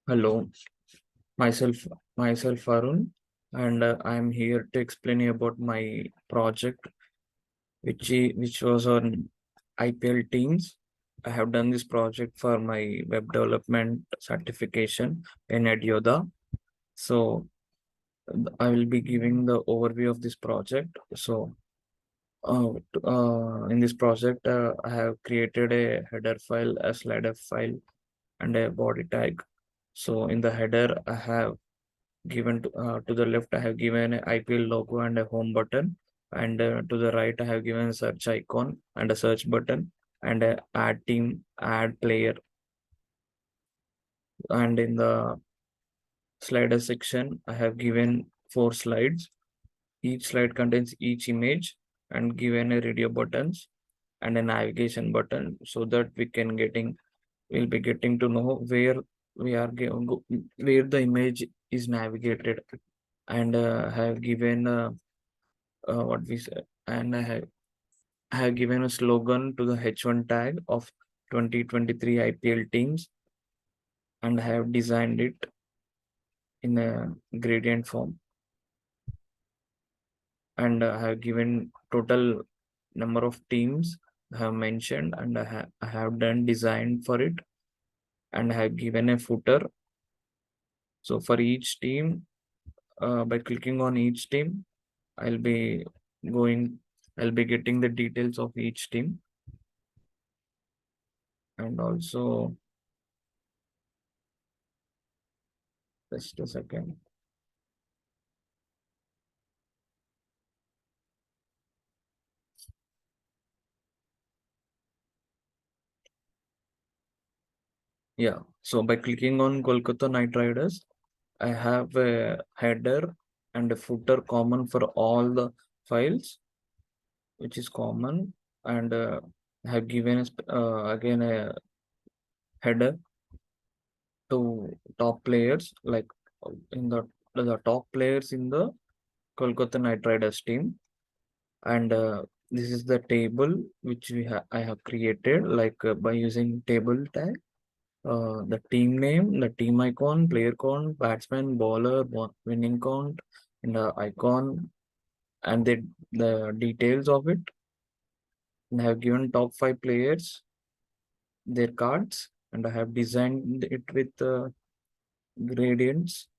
Hello, myself myself Arun, and I am here to explain you about my project, which was on IPL teams. I have done this project for my web development certification in Edyoda. So I will be giving the overview of this project. In this project, I have created a header file, a slider file, and a body tag. So in the header, I have given to the left I have given a IPL logo and a home button, and to the right I have given a search icon and a search button and a add team, add player. And in the slider section I have given 4 slides. Each slide contains each image and given a radio buttons and a navigation button, so that we'll be getting to know where we are where the image is navigated. And have given what we say, and I have given a slogan to the H1 tag of 2023 IPL teams, and I have designed it in a gradient form. And I have given total number of teams I have mentioned, and I have done design for it, and I have given a footer. So for each team, by clicking on each team, I'll be going, I'll be getting the details of each team. And also, just a second. Yeah. So by clicking on Kolkata Knight Riders, I have a header and a footer common for all the files, which is common. And I have given again a header to top players, like in the top players in the Kolkata Knight Riders team. And this is the table which I have created, like by using table tag. The team name, the team icon, player count, batsman, bowler, winning count, and the icon, and the details of it. And I have given top 5 players their cards, and I have designed it with gradients.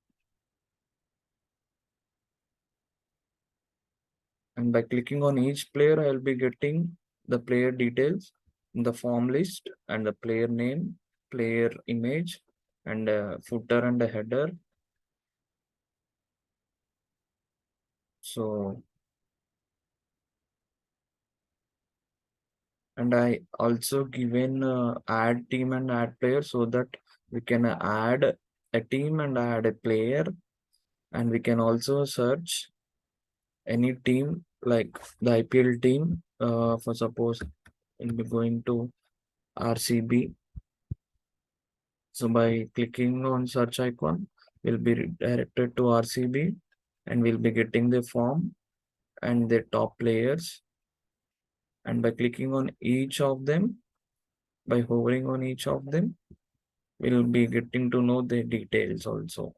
And by clicking on each player, I will be getting the player details in the form list and the player name, player image, and footer and a header. So, and I also given add team and add player, so that we can add a team and add a player, and we can also search any team, like the IPL team. For suppose we'll be going to RCB. So by clicking on search icon, we'll be redirected to RCB, and we'll be getting the form and the top players. And by clicking on each of them, by hovering on each of them, we'll be getting to know the details also.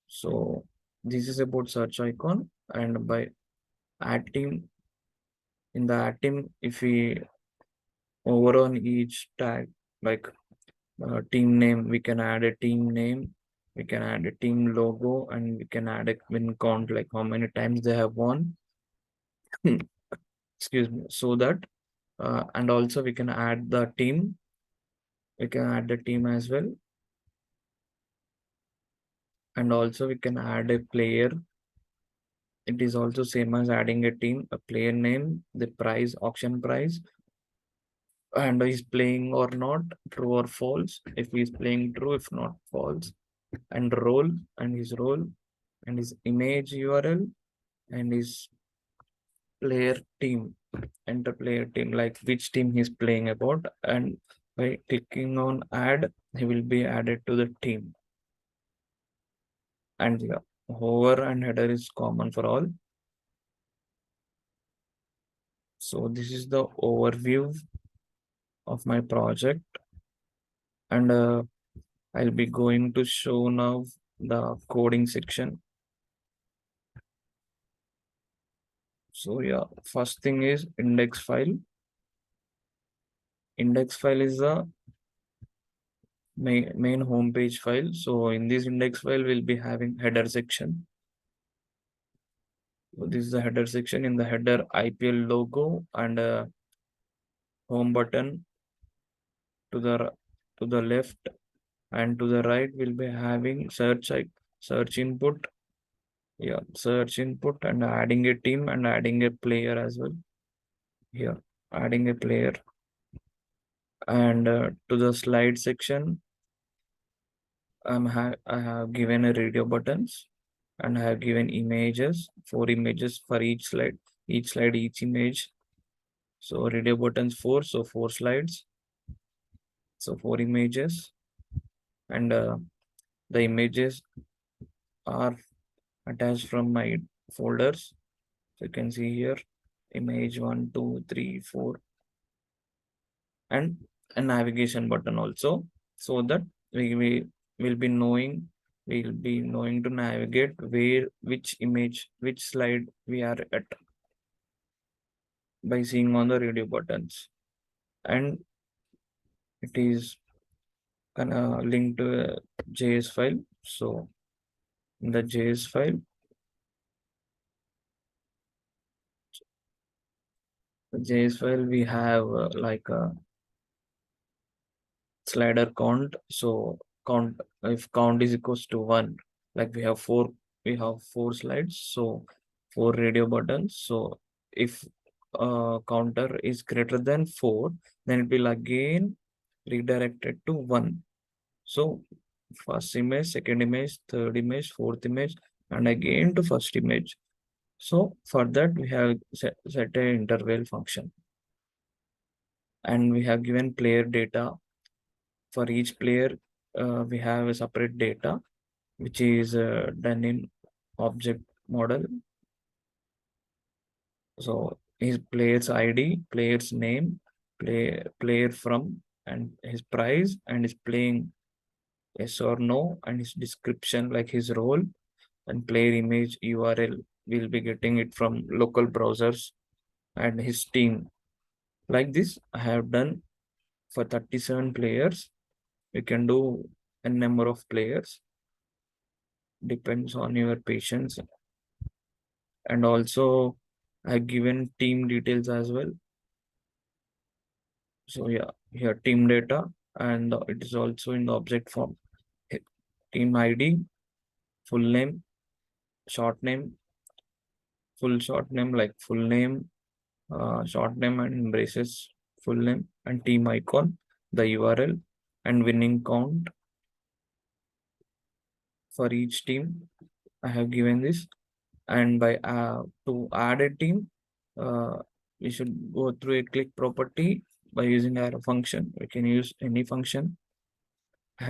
So this is about search icon. And by add team, in the add team, if we hover on each tag, like team name, we can add a team name, we can add a team logo, and we can add a win count, like how many times they have won. Excuse me. So that and also we can add the team, we can add the team as well. And also we can add a player. It is also same as adding a team, a player name, the price, auction price, and he's playing or not, true or false. If he's playing true, if not false, and role, and his role, and his image URL, and his player team, enter player team, like which team he's playing about. And by clicking on add, he will be added to the team. And yeah, hover and header is common for all. So this is the overview of my project. And I'll be going to show now the coding section. So yeah, first thing is index file. Index file is the main homepage file. So in this index file, we'll be having header section. So this is the header section. In the header, IPL logo and home button to the left, and to the right we'll be having search input. Yeah, search input, and adding a team and adding a player as well. Here, adding a player, and to the slide section, I have given a radio buttons, and I have given images, 4 images for each image. So radio buttons 4, so 4 slides, so 4 images, and the images are attached from my folders. So you can see here image 1, 2, 3, 4, and a navigation button also, so that we will be knowing to navigate where which image, which slide we are at by seeing on the radio buttons. And it is linked to a JS file. So in the JS file we have like a slider count. So count, if count is equals to 1, like we have four slides, so 4 radio buttons. So if counter is greater than 4, then it will again redirected to 1. So first image, second image, third image, fourth image, and again to first image. So for that we have set a interval function, and we have given player data. For each player, we have a separate data which is done in object model. So his player's ID, player's name, player from, and his price, and his playing yes or no, and his description like his role, and player image URL. We'll be getting it from local browsers, and his team. Like this, I have done for 37 players. We can do a number of players, depends on your patience. And also I've given team details as well. So yeah, here team data, and it is also in the object form. Team ID, full name, short name, full short name like full name, short name and braces, full name, and team icon, the URL, and winning count for each team. I have given this, and by to add a team, uh, we should go through a click property by using arrow function. We can use any function. I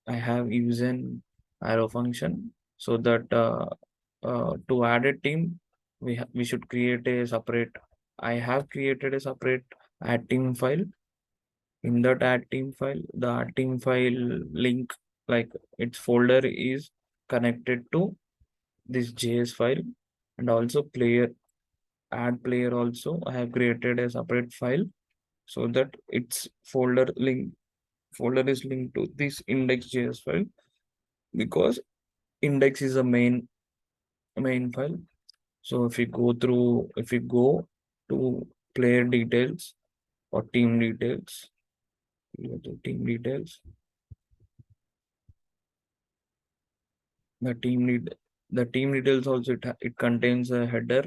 have used an arrow function, so that to add a team, we should create a separate. I have created a separate add team file. In that add team file, the add team file link, like its folder is connected to this JS file, and also player add player also. I have created a separate file, so that its folder is linked to this index.js file, because index is a main file. So if we go to player details or team details, go to team details, the team need the team details also, it contains a header.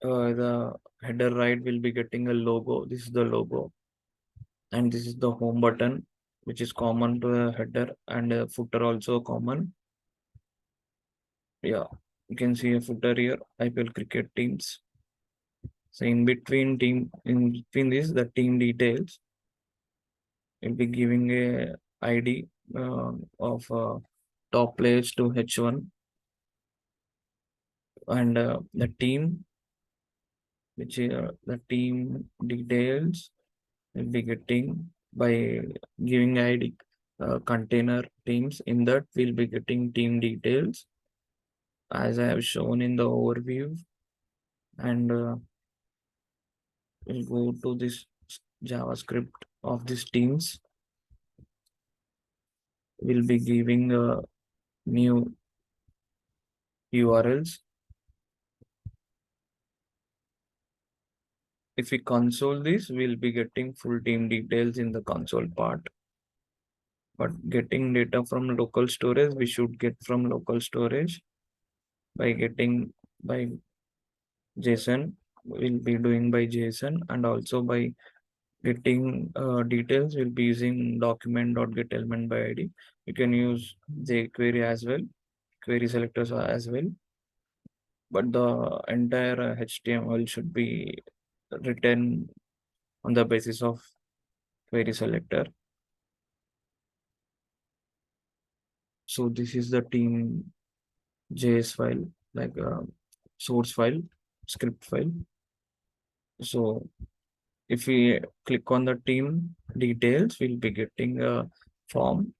The header right will be getting a logo. This is the logo, and this is the home button, which is common to the header, and footer also common. Yeah, you can see a footer here, IPL cricket teams. So in between this, the team details will be giving a ID of top players to H1, and the team, which the team details will be getting by giving ID container teams. In that, we'll be getting team details as I have shown in the overview, and we'll go to this JavaScript of these teams. We'll be giving new URLs. If we console this, we'll be getting full team details in the console part. But getting data from local storage, we should get from local storage by getting by JSON. We'll be doing by JSON, and also by getting details, we'll be using document.get element by ID. You can use jQuery as well, query selectors as well, but the entire HTML should be written on the basis of query selector. So this is the team JS file, like a source file, script file. So if we click on the team details, we'll be getting a form,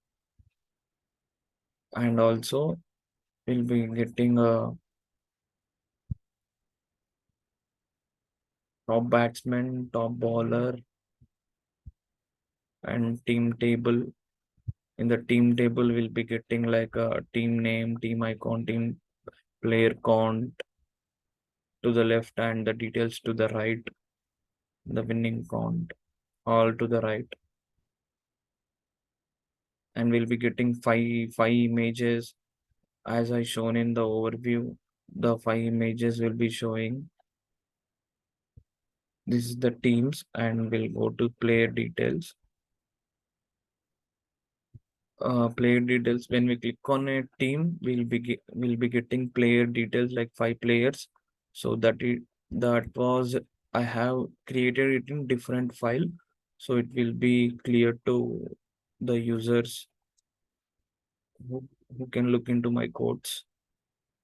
and also we'll be getting a top batsman, top bowler, and team table. In the team table, we'll be getting like a team name, team icon, team player count to the left, and the details to the right, the winning count all to the right. And we'll be getting five images as I shown in the overview. The 5 images will be showing. This is the teams, and we'll go to player details. Player details. When we click on a team, we'll be getting player details like 5 players. So that was, I have created it in different file, so it will be clear to the users who, who can look into my codes.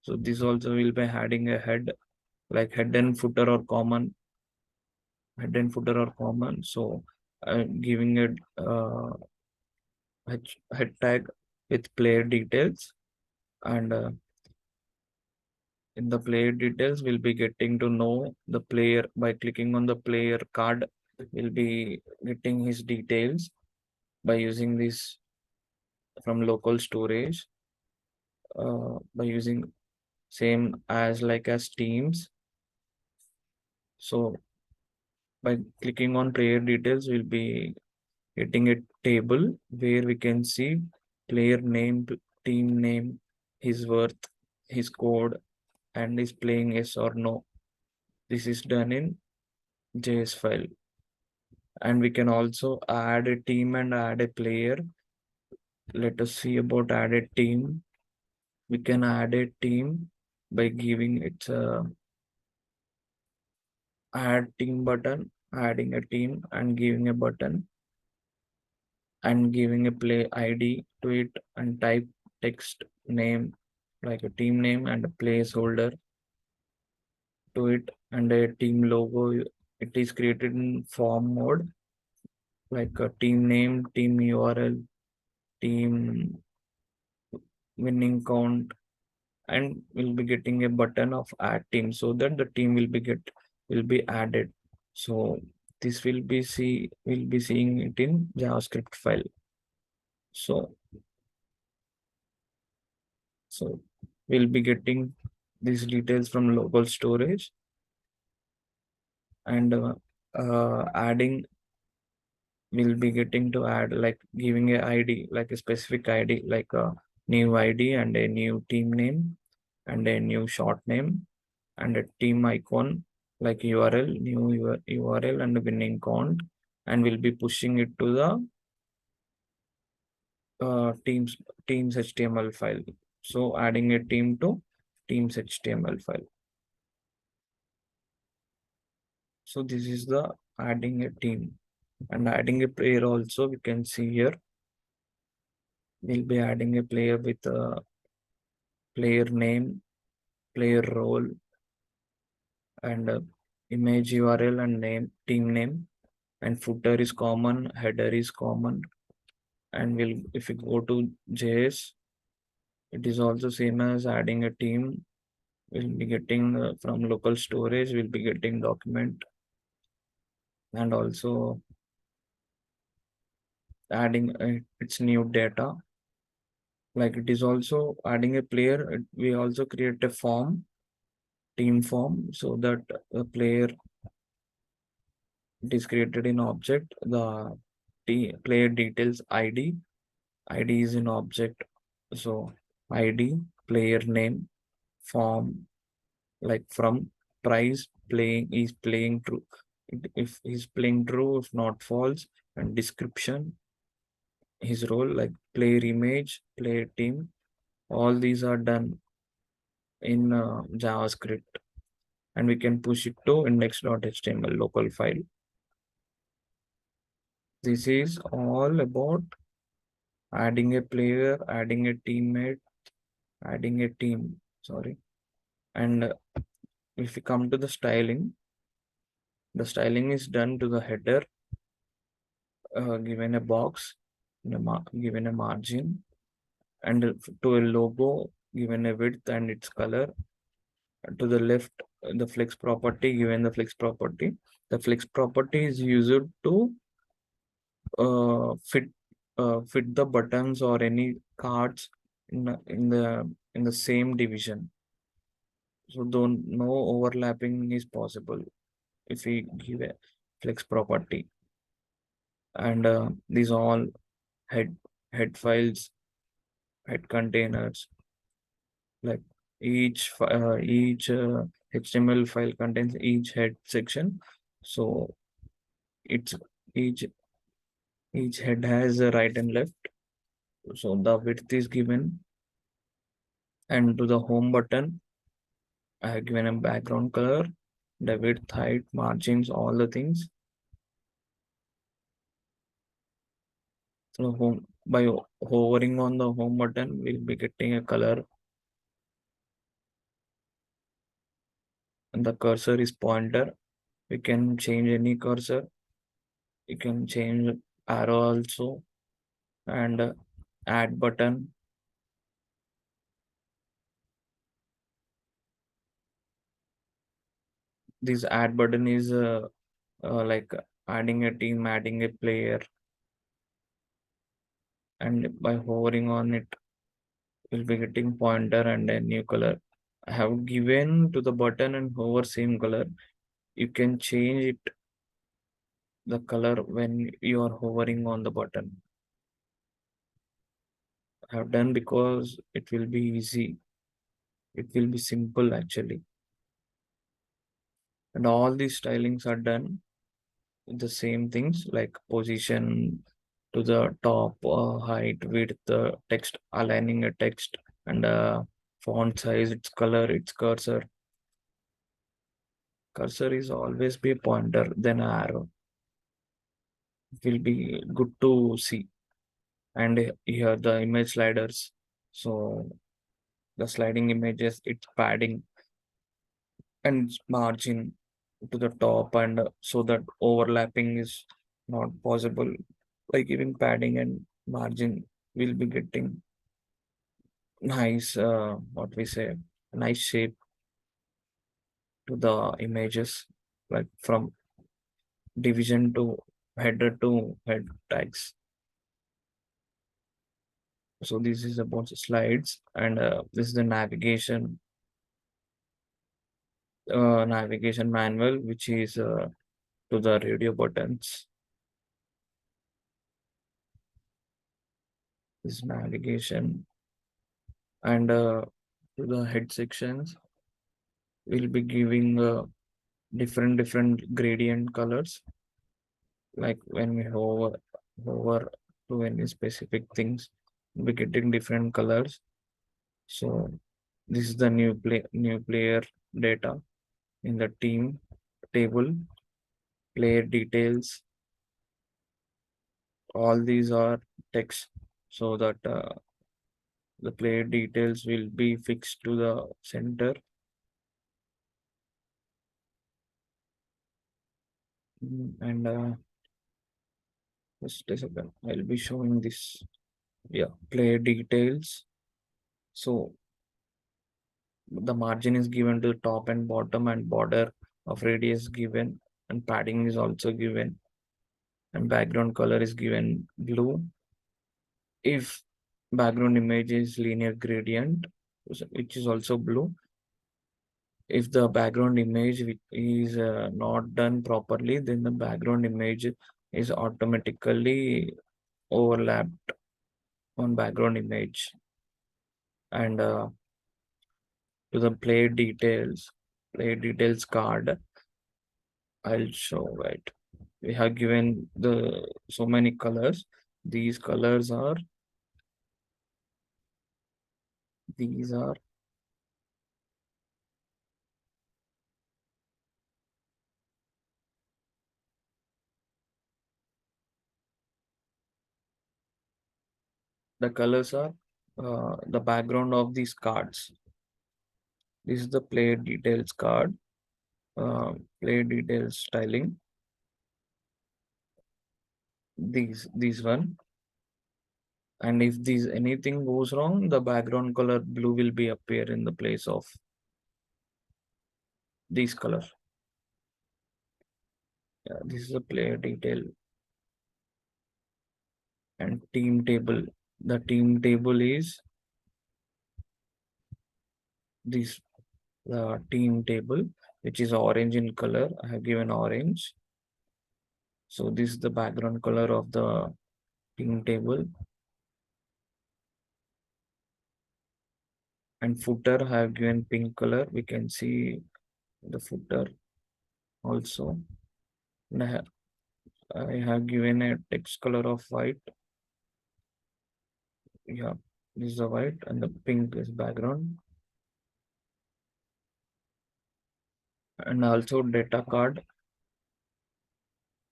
So this also will be adding a head, like head and footer or common, head and footer or common. So giving it head tag with player details, and in the player details, we'll be getting to know the player by clicking on the player card. We'll be getting his details by using this from local storage, by using same as like as teams. So by clicking on player details, we'll be getting a table where we can see player name, team name, his worth, his code, and is playing yes or no. This is done in JS file. And we can also add a team and add a player. Let us see about added team. We can add a team by giving it a add team button, adding a team and giving a button, and giving a play ID to it, and type text name like a team name and a placeholder to it, and a team logo. It is created in form mode, like a team name, team URL, team winning count, and we'll be getting a button of add team, so that the team will be added. So this will be seeing it in JavaScript file. So so we'll be getting these details from local storage, and adding, we'll be getting to add like giving a ID, like a specific ID, like a new ID and a new team name and a new short name and a team icon, like URL, new URL and winning count, and we'll be pushing it to the teams HTML file. So adding a team to teams HTML file. So this is the adding a team, and adding a player also. We can see here we'll be adding a player with a player name, player role, and image URL and name, team name, and footer is common, header is common, and we'll if we go to JS, it is also same as adding a team. We'll be getting from local storage, we'll be getting document and also adding its new data. Like it is also adding a player. We also create a form, team form, so that the player it is created in object. The player details ID. ID is in object. So ID, player name, form, like from price playing is playing true. If he's playing true, if not false, and description, his role like player image, player team, all these are done in JavaScript, and we can push it to index.html local file. This is all about adding a player, adding a teammate, adding a team. Sorry. And if we come to the styling is done to the header, given a box, given a margin, and to a logo, given a width and its color. To the left, the flex property, given the flex property. The flex property is used to fit the buttons or any cards in the same division. So don't no overlapping is possible if we give a flex property. And these all head files, head containers, like each HTML file contains each head section. So it's each each head has a right and left. So the width is given, and to the home button I have given a background color, the width, height, margins, all the things. So home by hovering on the home button, we'll be getting a color, and the cursor is pointer. We can change any cursor. You can change arrow also, and add button. This add button is like adding a team, adding a player, and by hovering on it, we'll be getting pointer and a new color. I have given to the button and hover same color. You can change it the color when you are hovering on the button. I have done because it will be easy. It will be simple actually. And all these stylings are done with the same things like position to the top, height, width, text, aligning a text, and font size, its color, its cursor. Cursor is always be a pointer, then an arrow. It will be good to see. And here the image sliders. So the sliding images, it's padding and margin to the top, and so that overlapping is not possible. By giving padding and margin, we'll be getting nice, what we say, nice shape to the images, like from division to header to head tags. So this is about the slides, and this is the navigation manual, which is to the radio buttons. This navigation, and to the head sections, we'll be giving different gradient colors. Like when we hover to any specific things, we getting different colors. So this is the new player data in the team table, player details. All these are text, so that the player details will be fixed to the center. And Just a second. I'll be showing this. Yeah, play details. So the margin is given to the top and bottom, and border of radius given, and padding is also given, and background color is given blue. If background image is linear gradient, which is also blue. If the background image is not done properly, then the background image is automatically overlapped on background image. And to the play details card, I'll show, right. We have given the so many colors. These colors are these are the colors are the background of these cards. This is the play details card, play details styling. These one. And if these anything goes wrong, the background color blue will be appear in the place of these color. Yeah, this is a player detail and team table. The team table is this the team table, which is orange in color. I have given orange. So this is the background color of the team table. And footer I have given pink color. We can see the footer also. And I have given a text color of white. Yeah, this is the white and the pink is background. And also data card.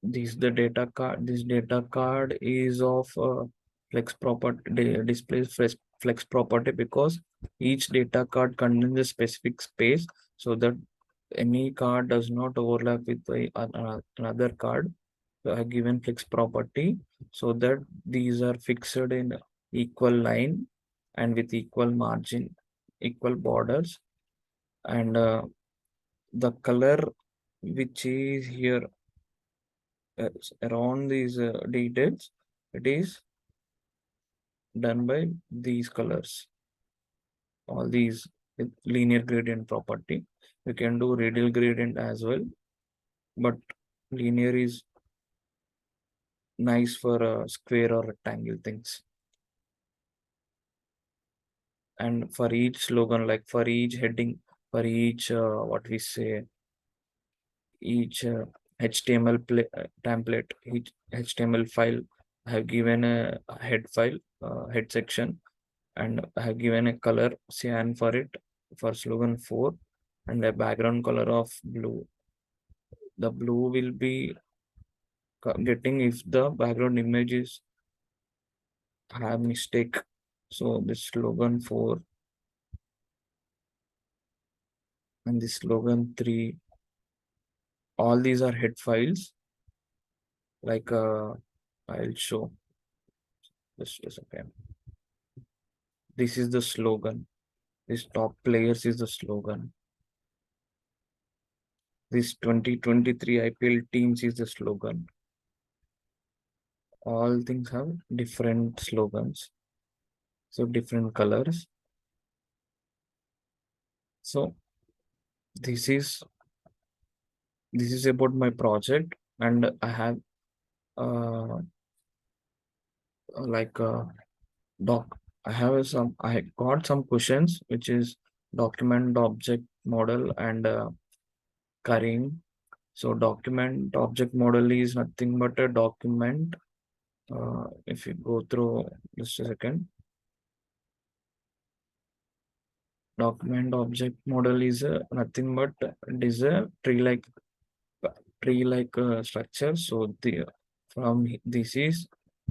This data card is of flex property, displays flex property, because each data card contains a specific space, so that any card does not overlap with another card. So I have given flex property so that these are fixed in equal line and with equal margin, equal borders. And the color which is here around these details, it is done by these colors. All these with linear gradient property. You can do radial gradient as well, but linear is nice for square or rectangle things. And for each slogan, like for each heading, for each what we say, each HTML template, each HTML file, I have given a head file, head section, and I have given a color cyan for it for slogan 4, and a background color of blue. The blue will be getting if the background images have mistake. So this slogan 4 and this slogan 3, all these are head files. Like I'll show this. Okay, this is the slogan. This top players is the slogan. This 2023 IPL teams is the slogan. All things have different slogans, so different colors. So this is about my project, and I have uh, like doc. I got some questions, which is document object model and carrying. So document object model is nothing but a document. If you go through just a second, document object model is nothing but it is a tree like structure. So the from this is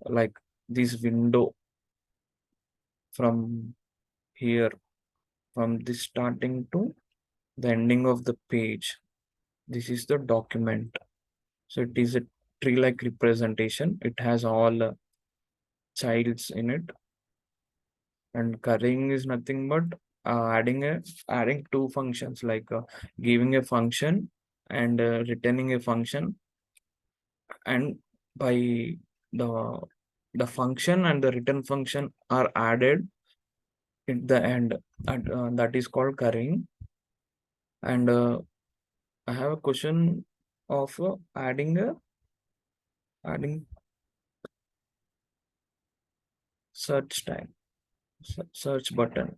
like this window from here, from this starting to the ending of the page. This is the document. So it is a tree-like representation. It has all childs in it, and currying is nothing but adding two functions, like giving a function and returning a function, and by the the function and the return function are added at the end, and that is called currying. And I have a question of adding search time, search button.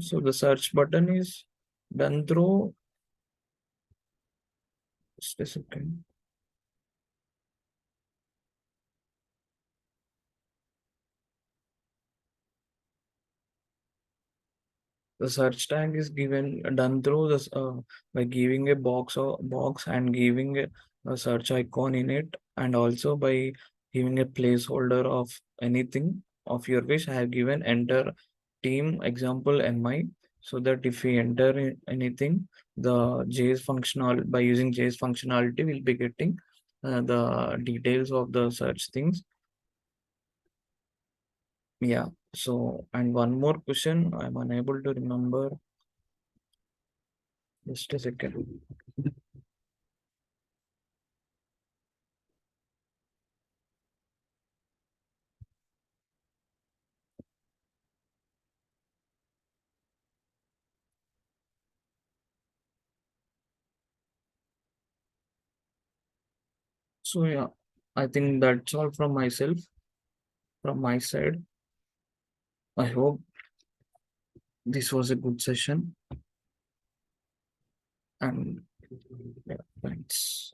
So the search button is done through, just a second. The search tag is given done through this by giving a box and giving a search icon in it, and also by giving a placeholder of anything of your wish. I have given enter team example mi, so that if we enter anything, the JS functional by using JS functionality, we'll be getting the details of the search things. Yeah. So, and one more question, I'm unable to remember. Just a second. So yeah, I think that's all from myself, from my side. I hope this was a good session, and yeah, thanks.